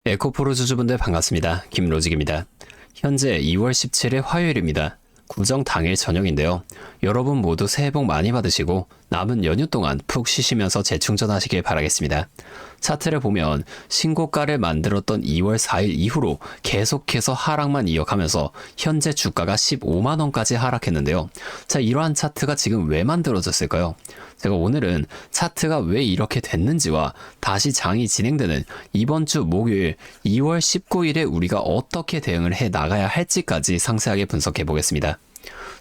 에코프로 주주분들 반갑습니다. 김로직입니다. 현재 2월 17일 화요일입니다. 구정 당일 저녁인데요. 여러분 모두 새해 복 많이 받으시고 남은 연휴 동안 푹 쉬시면서 재충전하시길 바라겠습니다. 차트를 보면 신고가를 만들었던 2월 4일 이후로 계속해서 하락만 이어가면서 현재 주가가 15만원까지 하락했는데요. 자, 이러한 차트가 지금 왜 만들어졌을까요? 제가 오늘은 차트가 왜 이렇게 됐는지와 다시 장이 진행되는 이번 주 목요일 2월 19일에 우리가 어떻게 대응을 해 나가야 할지까지 상세하게 분석해 보겠습니다.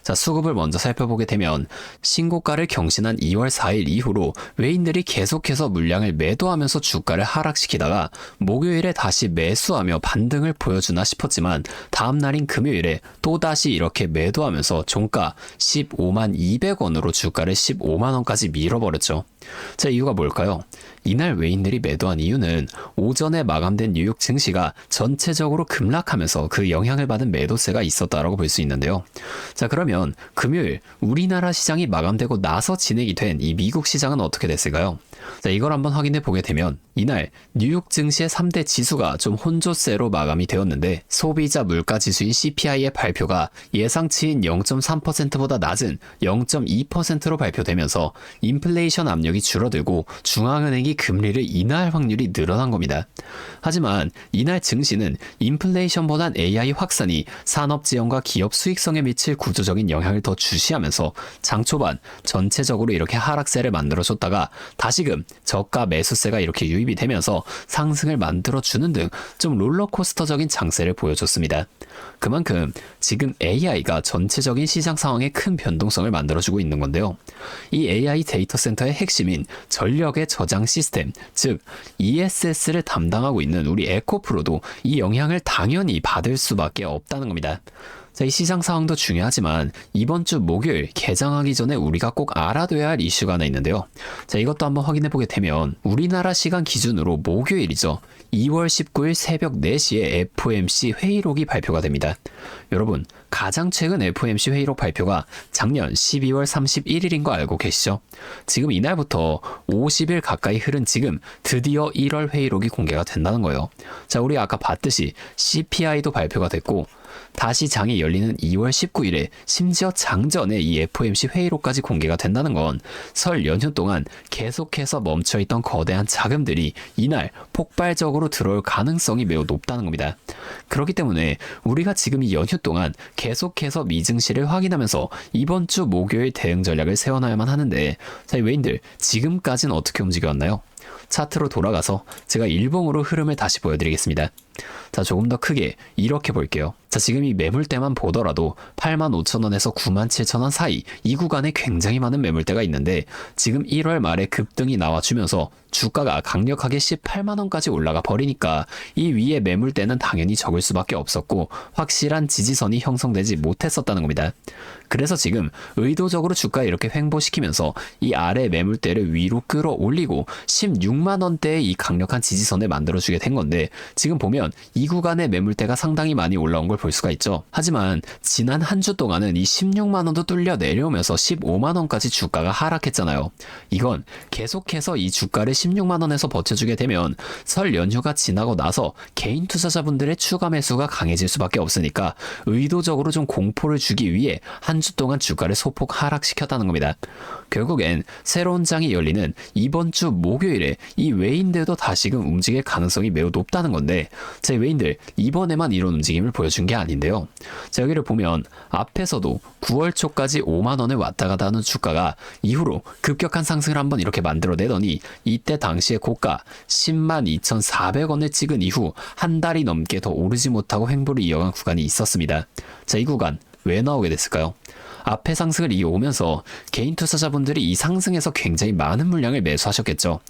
자, 수급을 먼저 살펴보게 되면 신고가를 경신한 2월 4일 이후로 외인들이 계속해서 물량을 매도하면서 주가를 하락시키다가 목요일에 다시 매수하며 반등을 보여주나 싶었지만 다음날인 금요일에 또다시 이렇게 매도하면서 종가 15만 200원으로 주가를 15만원까지 밀어버렸죠. 자, 이유가 뭘까요? 이날 외인들이 매도한 이유는 오전에 마감된 뉴욕 증시가 전체적으로 급락하면서 그 영향을 받은 매도세가 있었다라고 볼 수 있는데요. 자, 그러면 금요일 우리나라 시장이 마감되고 나서 진행이 된 이 미국 시장은 어떻게 됐을까요? 자, 이걸 한번 확인해 보게 되면 이날 뉴욕 증시의 3대 지수가 좀 혼조세로 마감이 되었는데 소비자 물가 지수인 CPI의 발표가 예상치인 0.3%보다 낮은 0.2%로 발표되면서 인플레이션 압력이 줄어들고 중앙은행이 금리를 인하할 확률이 늘어난 겁니다. 하지만 이날 증시는 인플레이션보단 AI 확산이 산업 지형과 기업 수익성에 미칠 구조적인 영향을 더 주시하면서 장 초반 전체적으로 이렇게 하락세를 만들어줬다가 다시금 저가 매수세가 이렇게 유입이 되면서 상승을 만들어주는 등 좀 롤러코스터적인 장세를 보여줬습니다. 그만큼 지금 AI가 전체적인 시장 상황에 큰 변동성을 만들어주고 있는 건데요. 이 AI 데이터 센터의 핵심인 전력의 저장 시스템, 즉 ESS를 담당하고 있는 우리 에코프로도 이 영향을 당연히 받을 수밖에 없다는 겁니다. 자, 이 시장 상황도 중요하지만 이번 주 목요일 개장하기 전에 우리가 꼭 알아둬야 할 이슈가 하나 있는데요. 자, 이것도 한번 확인해 보게 되면 우리나라 시간 기준으로 목요일이죠. 2월 19일 새벽 4시에 FOMC 회의록이 발표가 됩니다. 여러분, 가장 최근 FOMC 회의록 발표가 작년 12월 31일인 거 알고 계시죠? 지금 이날부터 50일 가까이 흐른 지금 드디어 1월 회의록이 공개가 된다는 거예요. 자, 우리 아까 봤듯이 CPI도 발표가 됐고 다시 장이 열리는 2월 19일에 심지어 장전에 이 FOMC 회의록까지 공개가 된다는 건 설 연휴 동안 계속해서 멈춰있던 거대한 자금들이 이날 폭발적으로 들어올 가능성이 매우 높다는 겁니다. 그렇기 때문에 우리가 지금 이 연휴 동안 계속해서 미증시를 확인하면서 이번 주 목요일 대응 전략을 세워놔야만 하는데, 자, 외인들 지금까지는 어떻게 움직여왔나요? 차트로 돌아가서 제가 일봉으로 흐름을 다시 보여드리겠습니다. 자, 조금 더 크게 이렇게 볼게요. 자, 지금 이 매물대만 보더라도 85,000원에서 97,000원 사이 이 구간에 굉장히 많은 매물대가 있는데 지금 1월 말에 급등이 나와주면서 주가가 강력하게 18만원까지 올라가 버리니까 이 위에 매물대는 당연히 적을 수밖에 없었고 확실한 지지선이 형성되지 못했었다는 겁니다. 그래서 지금 의도적으로 주가 이렇게 횡보시키면서 이 아래 매물대를 위로 끌어올리고 16만원대의 이 강력한 지지선을 만들어주게 된 건데 지금 보면 이 구간의 매물대가 상당히 많이 올라온 걸 볼 수가 있죠. 하지만 지난 한 주 동안은 이 16만원도 뚫려 내려오면서 15만원까지 주가가 하락했잖아요. 이건 계속해서 이 주가를 16만원에서 버텨주게 되면 설 연휴가 지나고 나서 개인 투자자분들의 추가 매수가 강해질 수밖에 없으니까 의도적으로 좀 공포를 주기 위해 한 주 동안 주가를 소폭 하락시켰다는 겁니다. 결국엔 새로운 장이 열리는 이번 주 목요일에 이 외인들도 다시금 움직일 가능성이 매우 높다는 건데 제 외인들 이번에만 이런 움직임을 보여준 게 아닌데요. 자, 여기를 보면 앞에서도 9월 초까지 5만원을 왔다 갔다 하는 주가가 이후로 급격한 상승을 한번 이렇게 만들어내더니 이때 당시의 고가 102,400원을 찍은 이후 한 달이 넘게 더 오르지 못하고 횡보를 이어간 구간이 있었습니다. 자, 이 구간 왜 나오게 됐을까요? 앞에 상승을 이어오면서 개인 투자자분들이 이 상승에서 굉장히 많은 물량을 매수하셨겠죠.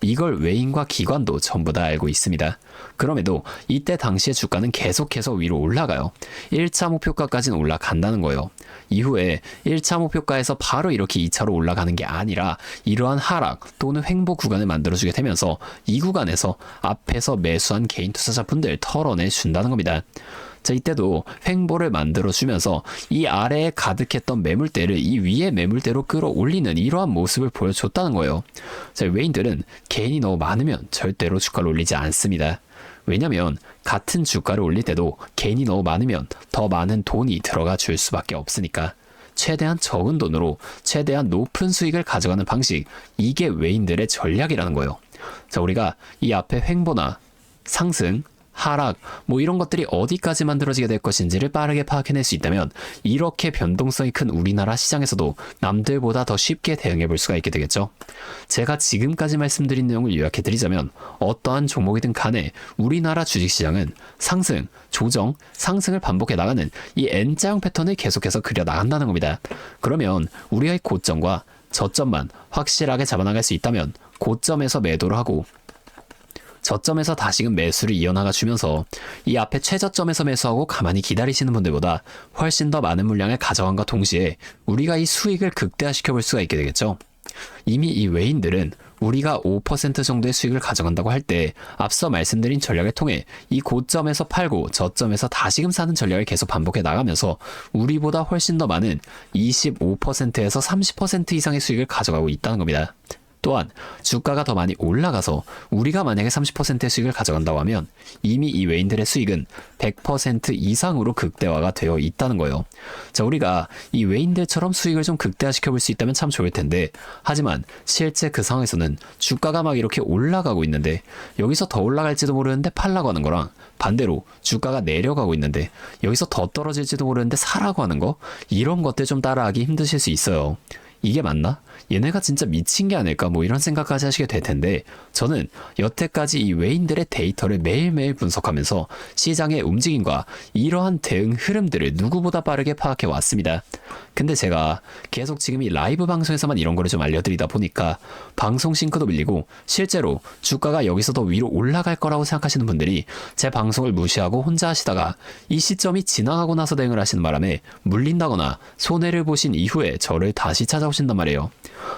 이걸 외인과 기관도 전부 다 알고 있습니다. 그럼에도 이때 당시의 주가는 계속해서 위로 올라가요. 1차 목표가까지는 올라간다는 거예요. 이후에 1차 목표가에서 바로 이렇게 2차로 올라가는 게 아니라 이러한 하락 또는 횡보 구간을 만들어주게 되면서 이 구간에서 앞에서 매수한 개인 투자자분들 털어내준다는 겁니다. 자, 이때도 횡보를 만들어주면서 이 아래에 가득했던 매물대를 이 위에 매물대로 끌어올리는 이러한 모습을 보여줬다는 거예요. 자, 외인들은 개인이 너무 많으면 절대로 주가를 올리지 않습니다. 왜냐면 같은 주가를 올릴 때도 개인이 너무 많으면 더 많은 돈이 들어가 줄 수밖에 없으니까. 최대한 적은 돈으로 최대한 높은 수익을 가져가는 방식, 이게 외인들의 전략이라는 거예요. 자, 우리가 이 앞에 횡보나 상승, 하락, 뭐 이런 것들이 어디까지 만들어지게 될 것인지를 빠르게 파악해낼 수 있다면 이렇게 변동성이 큰 우리나라 시장에서도 남들보다 더 쉽게 대응해 볼 수가 있게 되겠죠. 제가 지금까지 말씀드린 내용을 요약해드리자면 어떠한 종목이든 간에 우리나라 주식시장은 상승, 조정, 상승을 반복해 나가는 이 N자형 패턴을 계속해서 그려 나간다는 겁니다. 그러면 우리가 이 고점과 저점만 확실하게 잡아나갈 수 있다면 고점에서 매도를 하고 저점에서 다시금 매수를 이어나가 주면서 이 앞에 최저점에서 매수하고 가만히 기다리시는 분들보다 훨씬 더 많은 물량을 가져간과 동시에 우리가 이 수익을 극대화시켜 볼 수가 있게 되겠죠. 이미 이 외인들은 우리가 5% 정도의 수익을 가져간다고 할 때 앞서 말씀드린 전략을 통해 이 고점에서 팔고 저점에서 다시금 사는 전략을 계속 반복해 나가면서 우리보다 훨씬 더 많은 25%에서 30% 이상의 수익을 가져가고 있다는 겁니다. 또한 주가가 더 많이 올라가서 우리가 만약에 30%의 수익을 가져간다고 하면 이미 이 외인들의 수익은 100% 이상으로 극대화가 되어 있다는 거예요. 자, 우리가 이 외인들처럼 수익을 좀 극대화시켜 볼 수 있다면 참 좋을 텐데, 하지만 실제 그 상황에서는 주가가 막 이렇게 올라가고 있는데 여기서 더 올라갈지도 모르는데 팔라고 하는 거랑 반대로 주가가 내려가고 있는데 여기서 더 떨어질지도 모르는데 사라고 하는 거, 이런 것들 좀 따라하기 힘드실 수 있어요. 이게 맞나? 얘네가 진짜 미친 게 아닐까? 뭐 이런 생각까지 하시게 될 텐데, 저는 여태까지 이 외인들의 데이터를 매일매일 분석하면서 시장의 움직임과 이러한 대응 흐름들을 누구보다 빠르게 파악해 왔습니다. 근데 제가 계속 지금 이 라이브 방송에서만 이런 거를 좀 알려드리다 보니까 방송 싱크도 밀리고 실제로 주가가 여기서 더 위로 올라갈 거라고 생각하시는 분들이 제 방송을 무시하고 혼자 하시다가 이 시점이 지나가고 나서 대응을 하시는 바람에 물린다거나 손해를 보신 이후에 저를 다시 찾아오신단 말이에요.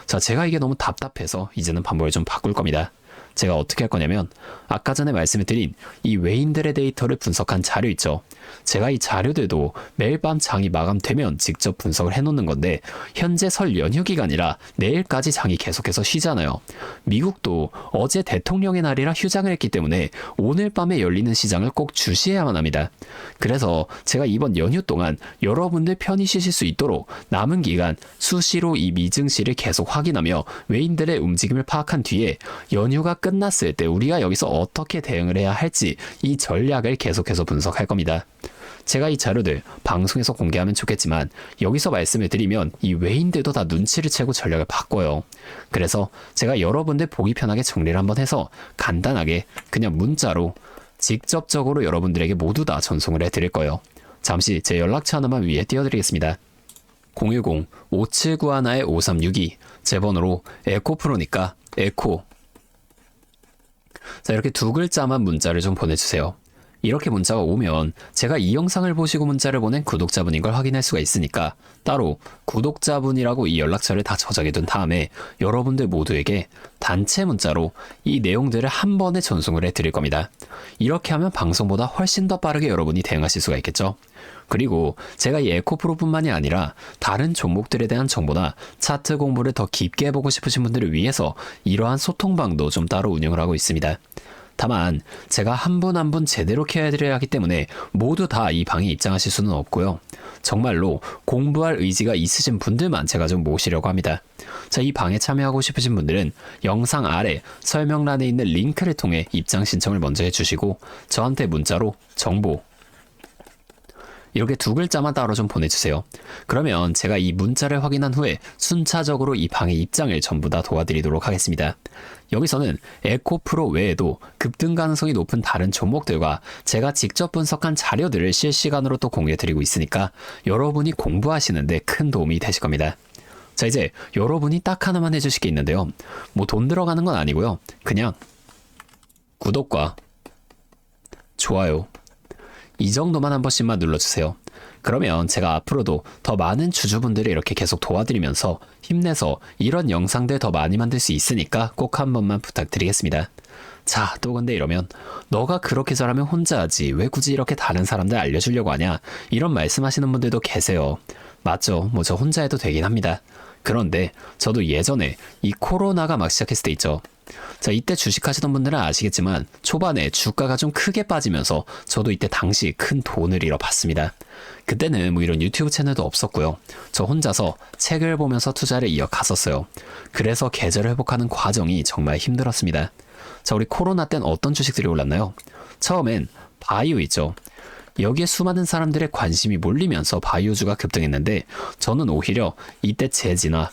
자, 제가 이게 너무 답답해서 이제는 방법을 좀 바꿀 겁니다. 제가 어떻게 할 거냐면 아까 전에 말씀을 드린 이 외인들의 데이터를 분석한 자료 있죠. 제가 이 자료들도 매일 밤 장이 마감되면 직접 분석을 해놓는 건데, 현재 설 연휴 기간이라 내일까지 장이 계속해서 쉬잖아요. 미국도 어제 대통령의 날이라 휴장을 했기 때문에 오늘 밤에 열리는 시장을 꼭 주시해야만 합니다. 그래서 제가 이번 연휴 동안 여러분들 편히 쉬실 수 있도록 남은 기간 수시로 이 미증시를 계속 확인하며 외인들의 움직임을 파악한 뒤에 연휴가 끝났을 때 우리가 여기서 어떻게 대응을 해야 할지 이 전략을 계속해서 분석할 겁니다. 제가 이 자료들 방송에서 공개하면 좋겠지만 여기서 말씀을 드리면 이 외인들도 다 눈치를 채고 전략을 바꿔요. 그래서 제가 여러분들 보기 편하게 정리를 한번 해서 간단하게 그냥 문자로 직접적으로 여러분들에게 모두 다 전송을 해드릴 거예요. 잠시 제 연락처 하나만 위에 띄워드리겠습니다. 010-5791-5362 제 번호로 에코프로니까 에코. 자, 이렇게 두 글자만 문자를 좀 보내주세요. 이렇게 문자가 오면 제가 이 영상을 보시고 문자를 보낸 구독자분인 걸 확인할 수가 있으니까 따로 구독자분이라고 이 연락처를 다 저장해 둔 다음에 여러분들 모두에게 단체 문자로 이 내용들을 한 번에 전송을 해드릴 겁니다. 이렇게 하면 방송보다 훨씬 더 빠르게 여러분이 대응하실 수가 있겠죠. 그리고 제가 이 에코프로뿐만이 아니라 다른 종목들에 대한 정보나 차트 공부를 더 깊게 해보고 싶으신 분들을 위해서 이러한 소통방도 좀 따로 운영을 하고 있습니다. 다만 제가 한 분 한 분 제대로 케어해드려야 하기 때문에 모두 다 이 방에 입장하실 수는 없고요. 정말로 공부할 의지가 있으신 분들만 제가 좀 모시려고 합니다. 자, 이 방에 참여하고 싶으신 분들은 영상 아래 설명란에 있는 링크를 통해 입장 신청을 먼저 해주시고 저한테 문자로 정보 이렇게 두 글자만 따로 좀 보내주세요. 그러면 제가 이 문자를 확인한 후에 순차적으로 이 방의 입장을 전부 다 도와드리도록 하겠습니다. 여기서는 에코프로 외에도 급등 가능성이 높은 다른 종목들과 제가 직접 분석한 자료들을 실시간으로 또 공유해드리고 있으니까 여러분이 공부하시는데 큰 도움이 되실 겁니다. 자, 이제 여러분이 딱 하나만 해주실 게 있는데요. 뭐 돈 들어가는 건 아니고요. 그냥 구독과 좋아요 이 정도만 한 번씩만 눌러주세요. 그러면 제가 앞으로도 더 많은 주주분들을 이렇게 계속 도와드리면서 힘내서 이런 영상들 더 많이 만들 수 있으니까 꼭 한 번만 부탁드리겠습니다. 자, 또 근데 이러면 너가 그렇게 잘하면 혼자 하지 왜 굳이 이렇게 다른 사람들 알려주려고 하냐, 이런 말씀하시는 분들도 계세요. 맞죠? 뭐 저 혼자 해도 되긴 합니다. 그런데 저도 예전에 이 코로나가 막 시작했을 때 있죠. 자, 이때 주식하시던 분들은 아시겠지만 초반에 주가가 좀 크게 빠지면서 저도 이때 당시 큰 돈을 잃어봤습니다. 그때는 뭐 이런 유튜브 채널도 없었고요. 저 혼자서 책을 보면서 투자를 이어갔었어요. 그래서 계좌를 회복하는 과정이 정말 힘들었습니다. 자, 우리 코로나 땐 어떤 주식들이 올랐나요? 처음엔 바이오 있죠. 여기에 수많은 사람들의 관심이 몰리면서 바이오주가 급등했는데 저는 오히려 이때 제지나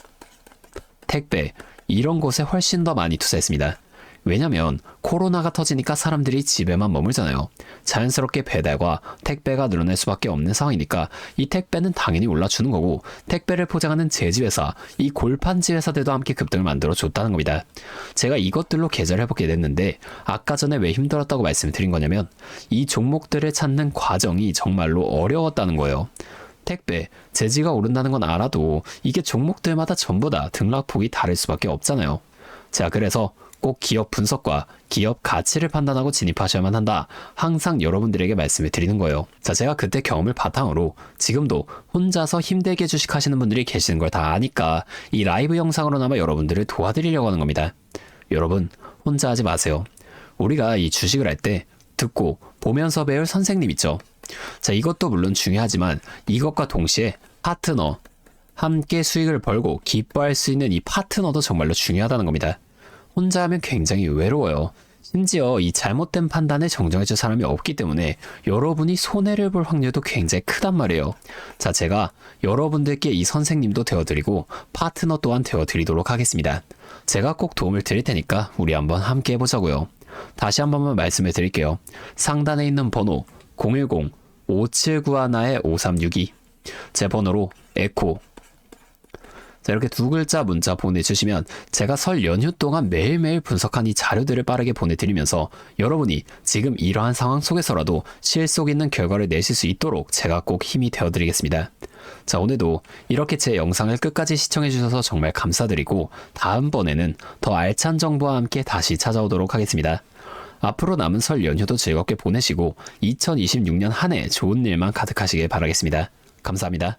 택배 이런 곳에 훨씬 더 많이 투자했습니다. 왜냐면 코로나가 터지니까 사람들이 집에만 머물잖아요. 자연스럽게 배달과 택배가 늘어날 수밖에 없는 상황이니까 이 택배는 당연히 올라주는 거고 택배를 포장하는 제지회사, 이 골판지 회사들도 함께 급등을 만들어줬다는 겁니다. 제가 이것들로 계좌를 해보게 됐는데 아까 전에 왜 힘들었다고 말씀을 드린 거냐면 이 종목들을 찾는 과정이 정말로 어려웠다는 거예요. 택배, 제지가 오른다는 건 알아도 이게 종목들마다 전부 다 등락폭이 다를 수밖에 없잖아요. 자, 그래서 꼭 기업 분석과 기업 가치를 판단하고 진입하셔야만 한다. 항상 여러분들에게 말씀을 드리는 거예요. 자, 제가 그때 경험을 바탕으로 지금도 혼자서 힘들게 주식하시는 분들이 계시는 걸 다 아니까 이 라이브 영상으로나마 여러분들을 도와드리려고 하는 겁니다. 여러분, 혼자 하지 마세요. 우리가 이 주식을 할 때 듣고 보면서 배울 선생님 있죠. 자, 이것도 물론 중요하지만 이것과 동시에 파트너, 함께 수익을 벌고 기뻐할 수 있는 이 파트너도 정말로 중요하다는 겁니다. 혼자 하면 굉장히 외로워요. 심지어 이 잘못된 판단을 정정해줄 사람이 없기 때문에 여러분이 손해를 볼 확률도 굉장히 크단 말이에요. 자, 제가 여러분들께 이 선생님도 되어드리고 파트너 또한 되어드리도록 하겠습니다. 제가 꼭 도움을 드릴 테니까 우리 한번 함께 해보자고요. 다시 한 번만 말씀을 드릴게요. 상단에 있는 번호 010-5791-5362 제 번호로 에코. 자, 이렇게 두 글자 문자 보내주시면 제가 설 연휴 동안 매일매일 분석한 이 자료들을 빠르게 보내드리면서 여러분이 지금 이러한 상황 속에서라도 실속 있는 결과를 내실 수 있도록 제가 꼭 힘이 되어드리겠습니다. 자, 오늘도 이렇게 제 영상을 끝까지 시청해주셔서 정말 감사드리고 다음번에는 더 알찬 정보와 함께 다시 찾아오도록 하겠습니다. 앞으로 남은 설 연휴도 즐겁게 보내시고 2026년 한 해 좋은 일만 가득하시길 바라겠습니다. 감사합니다.